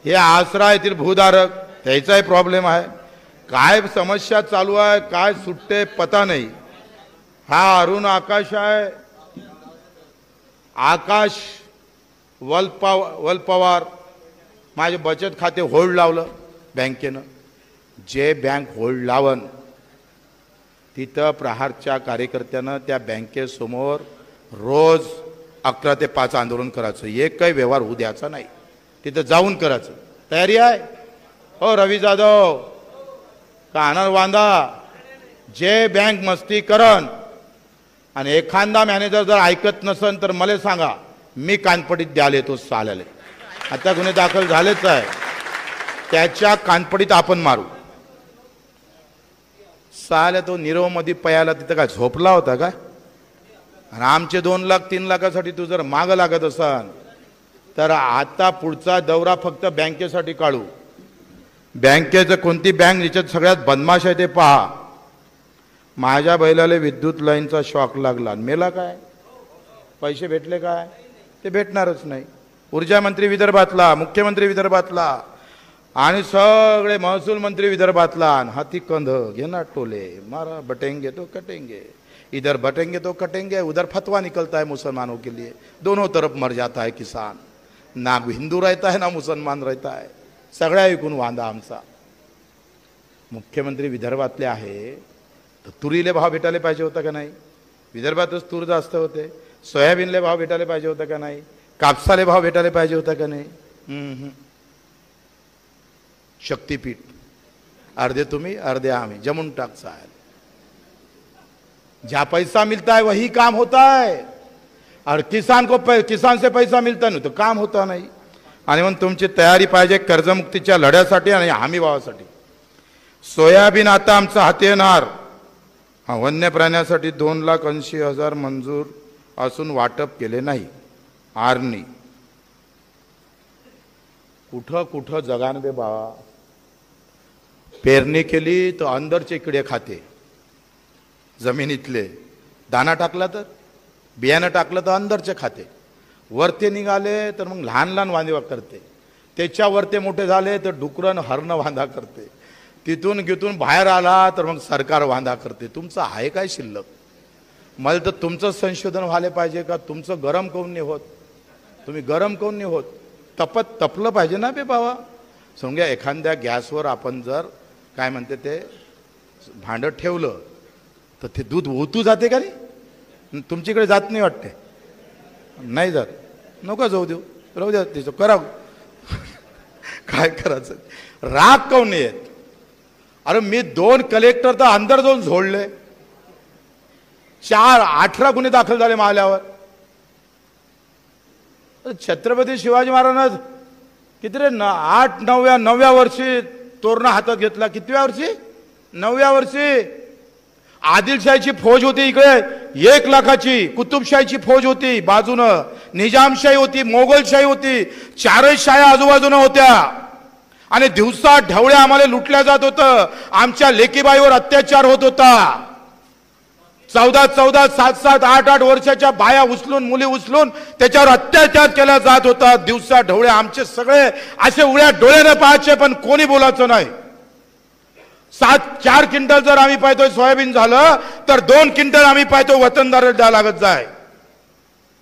हे आसरा येथील भूधारक त्याचाही प्रॉब्लेम आहे। काय समस्या चालू आहे काय सुट्टे पता नाही। हा अरुण आकाश आहे, आकाश वलपवार माझे बचत खाते होल्ड लावलं बँकेनं। जे बँक होल्ड लावन तिथं प्रहारच्या कार्यकर्त्यानं त्या बँकेसमोर रोज 11 ते 5 आंदोलन करायचं। एक काही व्यवहार होऊ द्यायचा नाही, तिथं जाऊन करायचं। तयारी आहे हो रवी जाधव कानार वांदा। जे बँक मस्ती करन आणि एखादा मॅनेजर जर ऐकत नसन तर मला सांगा, मी कानपडीत द्यायला येतो साल्याले। आता गुन्हे दाखल झालेच आहे, त्याच्या कानपडीत आपण मारू। साल्या तो नीरव मध्ये पयाला तिथं काय झोपला होता का? आणि आमचे 2 लाख 3 लाखासाठी तू जर माग लागत असन तर आता पुढचा दौरा फक्त बँकेसाठी काढू। बँकेचं कोणती बँक जिच्यात सगळ्यात बदमाश आहे ते पहा। माझ्या बैलाला विद्युत लाईनचा शॉक लागला, मेला काय? पैसे भेटले काय? ते भेटणारच नाही। ऊर्जा मंत्री विदर्भातला, मुख्यमंत्री विदर्भातला आणि सगळे महसूल मंत्री विदर्भातला। हाती कंध घेना टोले मारा, बटेंगे तो कटेंगे, इधर बटेंगे तो कटेंगे, उधर फतवा निकलता है मुसलमानों के लिए। दोनों तरफ मर जाता है किसान, ना हिंदू रहता है ना मुसलमान रहता है। सगळ्या ऐकून वांदा आमचा। मुख्यमंत्री विदर्भातले आहे तर तुरीले भाव भेटायला पाहिजे होता का नाही? विदर्भातच तूर जास्त होते। सोयाबीनले भाव भेटायला पाहिजे होता का नाही? कापसाले भाव भेटायला पाहिजे होता का नाही? शक्तिपीठ अर्धे तुम्ही अर्धे आम्ही, जमून टाकचा है। जहाँ पैसा मिलता है वही काम होता है, और किसान से पैसा मिलता नहीं तो काम होता नहीं। आणि मग तुमची तयारी पाहिजे कर्जमुक्तीच्या लढ्यासाठी आणि हमी भावासाठी। सोयाबीन आता आमचा हाती येणार। वन्य प्राण्यासाठी 2,80,000 मंजूर असून वाटप केले नाही। आर्नी कुठं कुठं जगान बे बाबा। पेरणी केली तर अंदरचे किडे खाते, जमिनीतले दाना टाकला तर, बियाणं टाकलं तर अंदरचे खाते। वरते निघाले तर मग लहान लहान वांदे करते, त्याच्या वरते मोठे झाले तर डुकरन हरण वांदा करते, तिथून गिथून बाहेर आला तर मग सरकार वांदा करते। तुमचं आहे काय शिल्लक? मला तर तुमचं संशोधन व्हायला पाहिजे का? तुमचं गरम काऊन नाही होत? तुम्ही गरम काऊन नाही होत? तपलं पाहिजे ना बे बाबा। समजा एखाद्या गॅसवर आपण जर काय म्हणते ते भांडं ठेवलं तर ते दूध ओतू जाते का नाही? तुमच्याकडे जात नाही वाटते? नाही जात, नको जाऊ देऊ, राहू द्या तिचं करा। काय करायचं? राग काऊन नाही येत? अरे मी 2 कलेक्टर तर अंदर जाऊन झोडले, 18 गुन्हे दाखल झाले माल्यावर। छत्रपती शिवाजी महाराज किती रे 8-9व्या वर्षी तोरणा हातात घेतला। कितव्या वर्षी? 9व्या वर्षी। आदिलशाहीची फौज होती इकडे 1 लाखाची, कुतुबशाहीची फौज होती बाजूनं, निजामशाही होती, मोगलशाही होती, 4 शाह्या आजूबाजूनं होत्या। आणि दिवसा ढवळ्या आम्हाला लुटल्या जात होतं, आमच्या लेकीबाईवर अत्याचार होत होता। 14-14, 7-7, 8-8 वर्षाच्या बाया उचलून, मुली उचलून त्याच्यावर अत्याचार केला जात होता दिवसा ढवळ्या। आमचे सगळे असे उघड्या डोळ्याने पाहायचे पण कोणी बोलायचं नाही। 4 क्विंटल जर आम्ही पाहतोय सोयाबीन झालं तर 2 क्विंटल आम्ही पाहतो वतनदार द्यायला लागत जाय।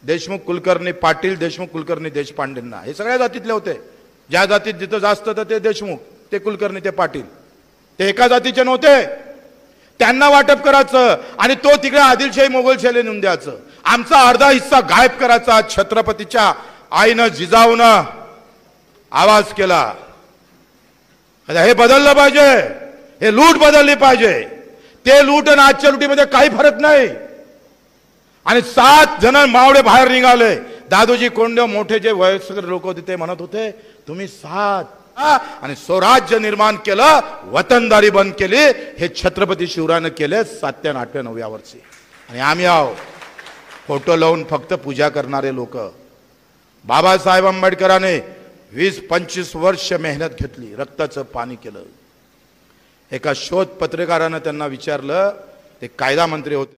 देशमुख कुलकर्णी पाटील, देशमुख कुलकर्णी देशपांडेंना, हे सगळ्या जातीतले होते। ज्या जातीत जिथं जास्त तर ते देशमुख, ते कुलकर्णी, ते पाटील, ते एका जातीचे नव्हते। त्यांना वाटप करायचं आणि तो तिकडे आदिलशाही मोगलशाही नेऊन द्यायचं। आमचा अर्धा हिस्सा गायब करायचा। छत्रपतीच्या आईनं जिजाऊनं आवाज केला, हे बदललं पाहिजे, हे लूट बदलली पाहिजे। ते लूट आणि आजच्या लुटीमध्ये काही फरक नाही। आणि 7 जण मावळे बाहेर निघाले। दादोजी कोंडदेव मोठे जे वयस्कर लोक होते ते म्हणत होते तुम्ही 7 आणि स्वराज्य निर्माण केलं, वतनदारी बंद केली। हे छत्रपती शिवरायाने केले 7व्या 8व्या 9व्या वर्षी। आणि आम्ही आहो फोटो लावून फक्त पूजा करणारे लोक। बाबासाहेब आंबेडकरांनी 20-25 वर्ष मेहनत घेतली, रक्ताचं पाणी केलं। एका शोध पत्रकारानं त्यांना विचारलं, ते कायदा मंत्री होते,